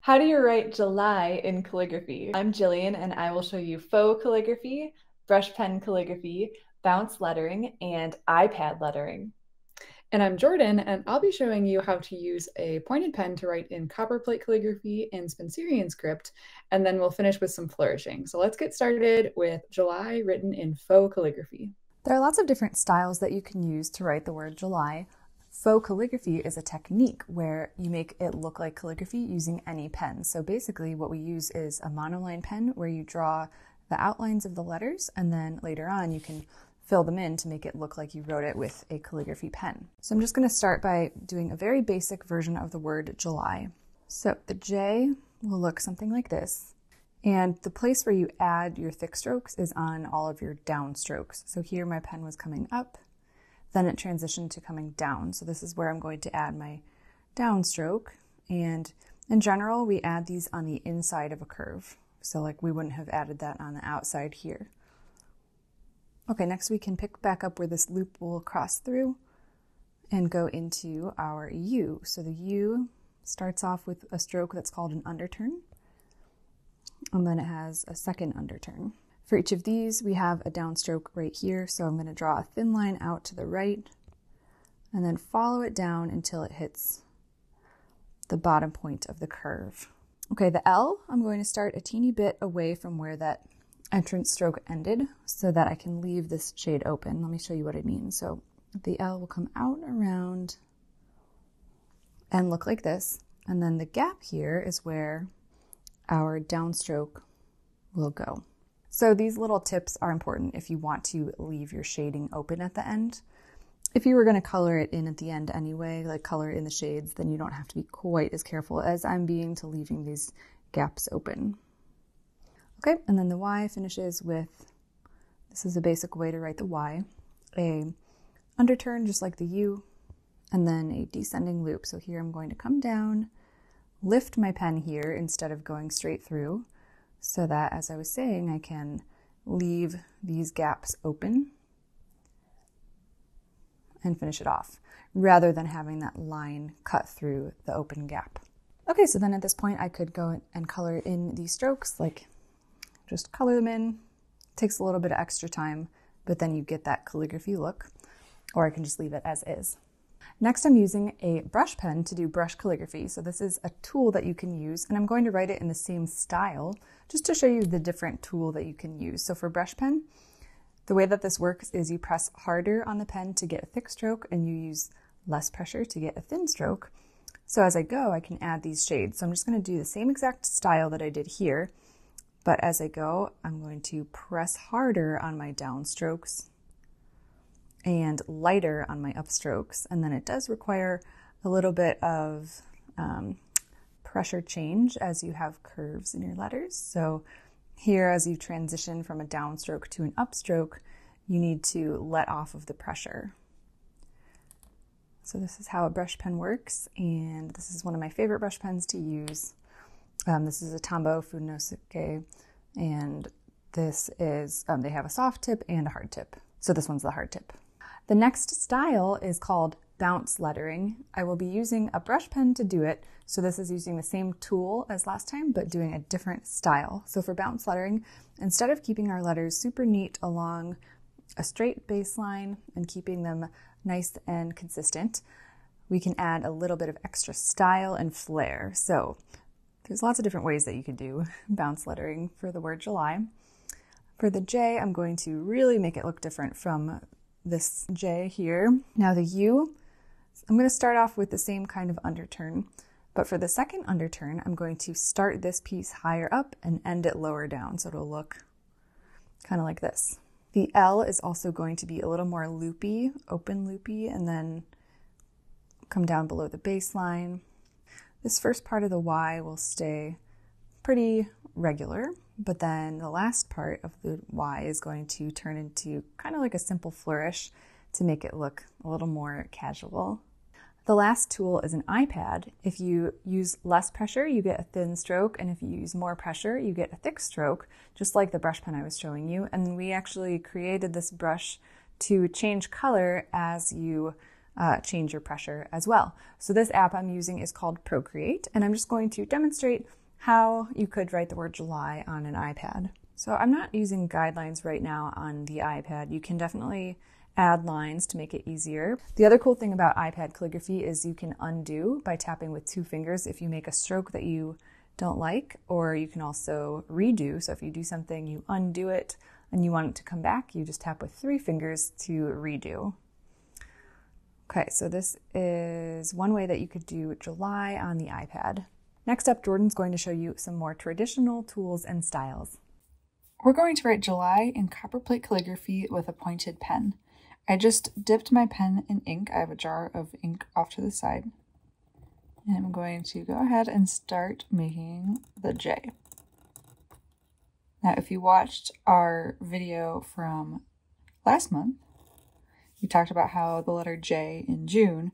How do you write July in calligraphy? I'm Jillian and I will show you faux calligraphy, brush pen calligraphy, bounce lettering, and iPad lettering. And I'm Jordan, and I'll be showing you how to use a pointed pen to write in Copperplate calligraphy and Spencerian script, and then we'll finish with some flourishing. So let's get started with July written in faux calligraphy. There are lots of different styles that you can use to write the word July. Faux calligraphy is a technique where you make it look like calligraphy using any pen. So basically what we use is a monoline pen where you draw the outlines of the letters, and then later on you can fill them in to make it look like you wrote it with a calligraphy pen. So I'm just going to start by doing a very basic version of the word July. So the J will look something like this. And the place where you add your thick strokes is on all of your down strokes. So here my pen was coming up, then it transitioned to coming down. So this is where I'm going to add my down stroke. And in general, we add these on the inside of a curve. So like we wouldn't have added that on the outside here. Okay, next we can pick back up where this loop will cross through and go into our U. So the U starts off with a stroke that's called an underturn, and then it has a second underturn. For each of these, we have a downstroke right here, so I'm going to draw a thin line out to the right and then follow it down until it hits the bottom point of the curve. Okay, the L, I'm going to start a teeny bit away from where that entrance stroke ended so that I can leave this shade open. Let me show you what I mean. So the L will come out around and look like this, and then the gap here is where our downstroke will go. So these little tips are important if you want to leave your shading open at the end. If you were going to color it in at the end anyway, like color in the shades, then you don't have to be quite as careful as I'm being to leaving these gaps open. Okay, and then the Y finishes with, this is a basic way to write the Y, a underturn just like the U, and then a descending loop. So here I'm going to come down, lift my pen here instead of going straight through, so that, as I was saying, I can leave these gaps open and finish it off, rather than having that line cut through the open gap. Okay, so then at this point I could go and color in these strokes, like just color them in. It takes a little bit of extra time, but then you get that calligraphy look, or I can just leave it as is. Next, I'm using a brush pen to do brush calligraphy. So this is a tool that you can use, and I'm going to write it in the same style just to show you the different tool that you can use. So for brush pen, the way that this works is you press harder on the pen to get a thick stroke, and you use less pressure to get a thin stroke. So as I go, I can add these shades. So I'm just going to do the same exact style that I did here, but as I go, I'm going to press harder on my down strokes and lighter on my upstrokes. And then it does require a little bit of pressure change as you have curves in your letters. So here, as you transition from a downstroke to an upstroke, you need to let off of the pressure. So this is how a brush pen works, and this is one of my favorite brush pens to use. This is a Tombow Funosuke, and this is, they have a soft tip and a hard tip. So this one's the hard tip. The next style is called bounce lettering. I will be using a brush pen to do it. So this is using the same tool as last time, but doing a different style. So for bounce lettering, instead of keeping our letters super neat along a straight baseline and keeping them nice and consistent, we can add a little bit of extra style and flair. So there's lots of different ways that you could do bounce lettering for the word July. For the J, I'm going to really make it look different from this J here. Now the U, I'm going to start off with the same kind of underturn, but for the second underturn, I'm going to start this piece higher up and end it lower down, so it'll look kind of like this. The L is also going to be a little more loopy, open loopy, and then come down below the baseline. This first part of the Y will stay pretty regular, but then the last part of the Y is going to turn into kind of like a simple flourish to make it look a little more casual. The last tool is an iPad. If you use less pressure, you get a thin stroke, and if you use more pressure, you get a thick stroke, just like the brush pen I was showing you. And we actually created this brush to change color as you change your pressure as well. So this app I'm using is called Procreate, and I'm just going to demonstrate how you could write the word July on an iPad. So I'm not using guidelines right now on the iPad. You can definitely add lines to make it easier. The other cool thing about iPad calligraphy is you can undo by tapping with 2 fingers if you make a stroke that you don't like, or you can also redo. So if you do something, you undo it, and you want it to come back, you just tap with 3 fingers to redo. Okay, so this is one way that you could do July on the iPad. Next up, Jordan's going to show you some more traditional tools and styles. We're going to write July in Copperplate calligraphy with a pointed pen. I just dipped my pen in ink. I have a jar of ink off to the side. And I'm going to go ahead and start making the J. Now, if you watched our video from last month, we talked about how the letter J in June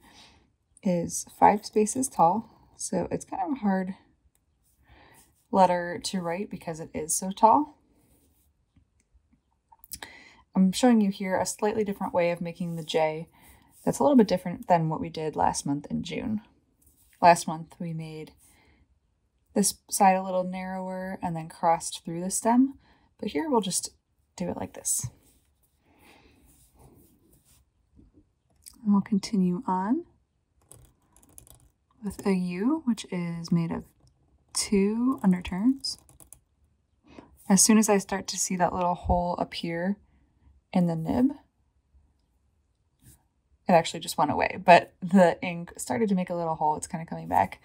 is 5 spaces tall. So it's kind of a hard letter to write because it is so tall. I'm showing you here a slightly different way of making the J that's a little bit different than what we did last month in June. Last month we made this side a little narrower and then crossed through the stem, but here we'll just do it like this. And we'll continue on with a U, which is made of 2 underturns. As soon as I start to see that little hole appear in the nib, it actually just went away, but the ink started to make a little hole. It's kind of coming back.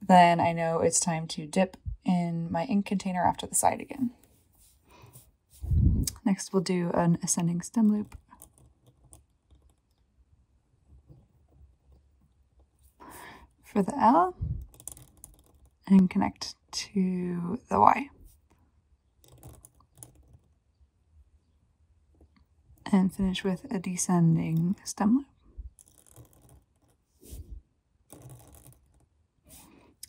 Then I know it's time to dip in my ink container after the side again. Next, we'll do an ascending stem loop. For the L, and connect to the Y. And finish with a descending stem loop.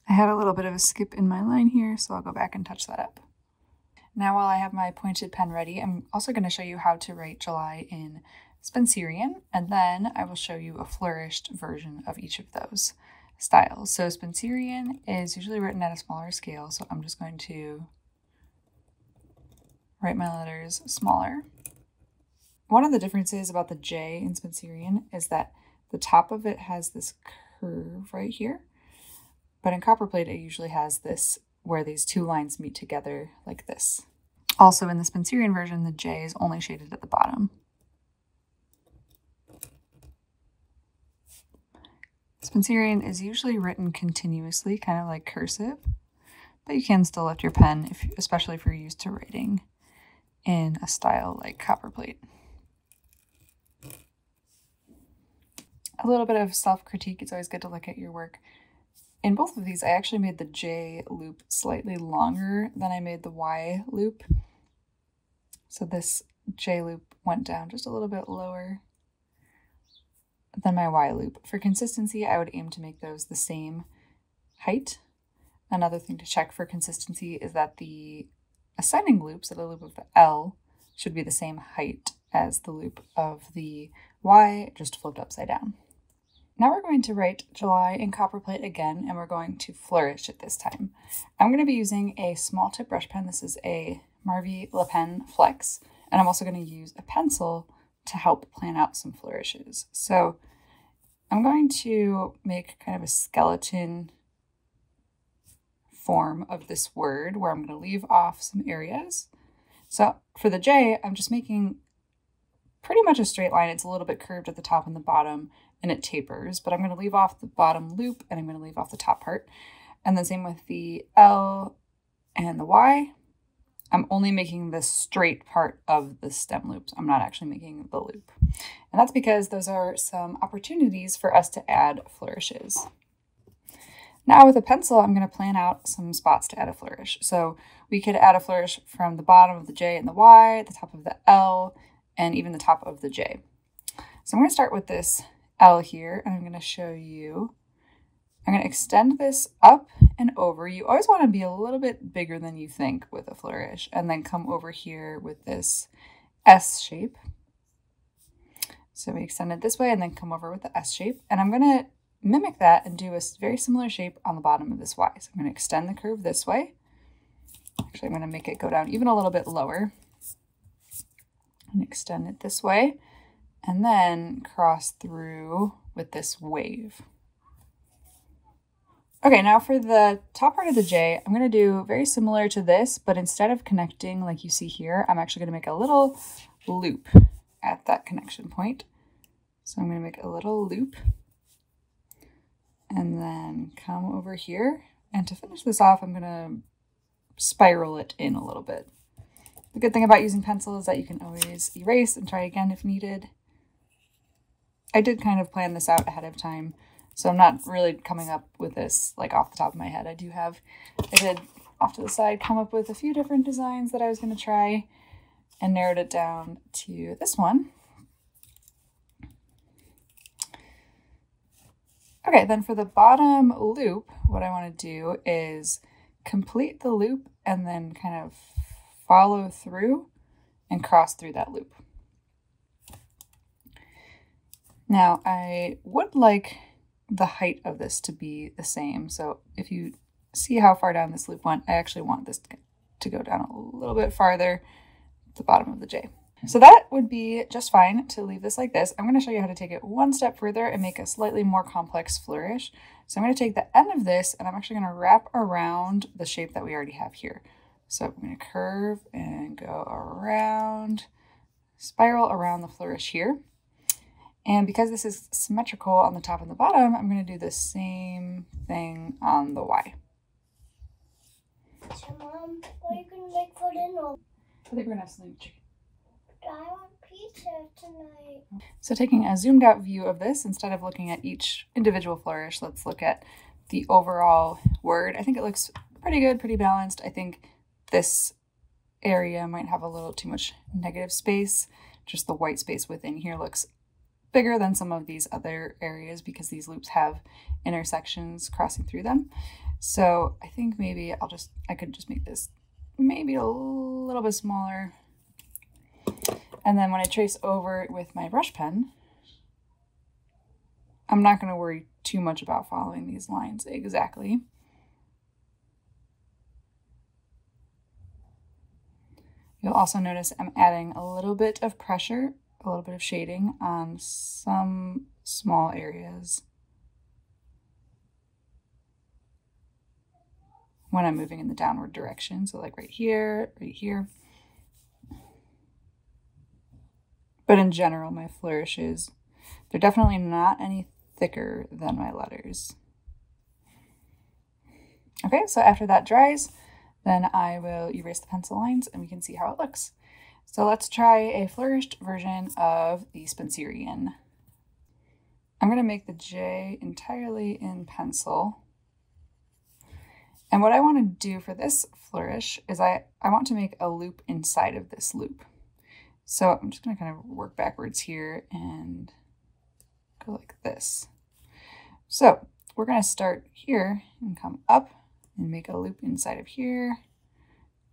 I had a little bit of a skip in my line here, so I'll go back and touch that up. Now, while I have my pointed pen ready, I'm also going to show you how to write July in Spencerian, and then I will show you a flourished version of each of those styles. So Spencerian is usually written at a smaller scale, so I'm just going to write my letters smaller. One of the differences about the J in Spencerian is that the top of it has this curve right here, but in Copperplate it usually has this where these 2 lines meet together like this. Also in the Spencerian version, the J is only shaded at the bottom. Spencerian is usually written continuously, kind of like cursive, but you can still lift your pen, especially if you're used to writing in a style like Copperplate. A little bit of self-critique, it's always good to look at your work. In both of these, I actually made the J loop slightly longer than I made the Y loop. So this J loop went down just a little bit lower than my Y loop. For consistency, I would aim to make those the same height. Another thing to check for consistency is that the ascending loop, so the loop of the L, should be the same height as the loop of the Y, just flipped upside down. Now we're going to write July in Copperplate again, and we're going to flourish it this time. I'm going to be using a small tip brush pen. This is a Marvy Le Pen Flex, and I'm also going to use a pencil to help plan out some flourishes. So I'm going to make kind of a skeleton form of this word where I'm going to leave off some areas. So for the J, I'm just making pretty much a straight line. It's a little bit curved at the top and the bottom, and it tapers, but I'm going to leave off the bottom loop and I'm going to leave off the top part. And then same with the L and the Y. I'm only making the straight part of the stem loops. I'm not actually making the loop. And that's because those are some opportunities for us to add flourishes. Now with a pencil, I'm going to plan out some spots to add a flourish. So we could add a flourish from the bottom of the J and the Y, the top of the L, and even the top of the J. So I'm going to start with this L here, and I'm going to show you. I'm going to extend this up and over. You always want to be a little bit bigger than you think with a flourish, and then come over here with this S shape. So we extend it this way and then come over with the S shape. And I'm going to mimic that and do a very similar shape on the bottom of this Y. So I'm going to extend the curve this way. Actually, I'm going to make it go down even a little bit lower and extend it this way, and then cross through with this wave. Okay, now for the top part of the J, I'm going to do very similar to this, but instead of connecting like you see here, I'm actually going to make a little loop at that connection point. So I'm going to make a little loop and then come over here. And to finish this off, I'm going to spiral it in a little bit. The good thing about using pencil is that you can always erase and try again if needed. I did kind of plan this out ahead of time, so I'm not really coming up with this like off the top of my head. I did off to the side come up with a few different designs that I was going to try and narrowed it down to this one. Okay, then for the bottom loop, what I want to do is complete the loop and then kind of follow through and cross through that loop. Now, I would like the height of this to be the same. So if you see how far down this loop went, I actually want this to go down a little bit farther at the bottom of the J. So that would be just fine to leave this like this. I'm going to show you how to take it one step further and make a slightly more complex flourish. So I'm going to take the end of this and I'm actually going to wrap around the shape that we already have here. So I'm going to curve and go around, spiral around the flourish here. And because this is symmetrical on the top and the bottom, I'm going to do the same thing on the Y. So, Mom, what are you going to make for dinner? I think we're going to have something chicken. I want pizza tonight. So taking a zoomed out view of this, instead of looking at each individual flourish, let's look at the overall word. I think it looks pretty good, pretty balanced. I think this area might have a little too much negative space. Just the white space within here looks bigger than some of these other areas because these loops have intersections crossing through them. So I think maybe I could just make this maybe a little bit smaller. And then when I trace over it with my brush pen, I'm not going to worry too much about following these lines exactly. You'll also notice I'm adding a little bit of pressure, a little bit of shading on some small areas when I'm moving in the downward direction. So like right here, right here. But in general, my flourishes, they're definitely not any thicker than my letters. Okay, so after that dries, then I will erase the pencil lines and we can see how it looks. So let's try a flourished version of the Spencerian. I'm going to make the J entirely in pencil. And what I want to do for this flourish is I want to make a loop inside of this loop. So I'm just going to kind of work backwards here and go like this. So we're going to start here and come up and make a loop inside of here,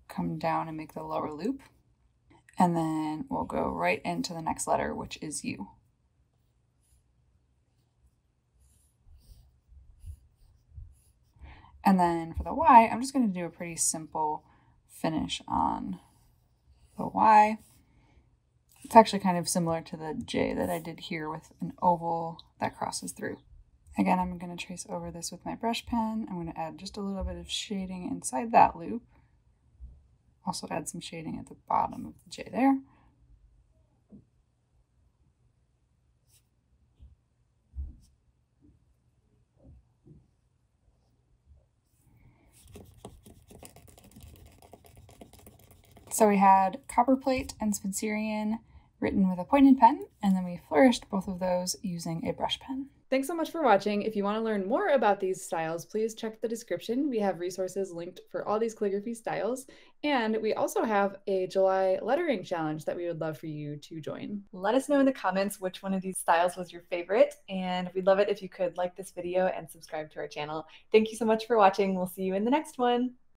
come down and make the lower loop, and then we'll go right into the next letter, which is U. And then for the Y, I'm just going to do a pretty simple finish on the Y. It's actually kind of similar to the J that I did here with an oval that crosses through. Again, I'm going to trace over this with my brush pen. I'm going to add just a little bit of shading inside that loop. Also add some shading at the bottom of the J there. So we had Copperplate and Spencerian written with a pointed pen, and then we flourished both of those using a brush pen. Thanks so much for watching. If you want to learn more about these styles, please check the description. We have resources linked for all these calligraphy styles. And we also have a July lettering challenge that we would love for you to join. Let us know in the comments which one of these styles was your favorite. And we'd love it if you could like this video and subscribe to our channel. Thank you so much for watching. We'll see you in the next one.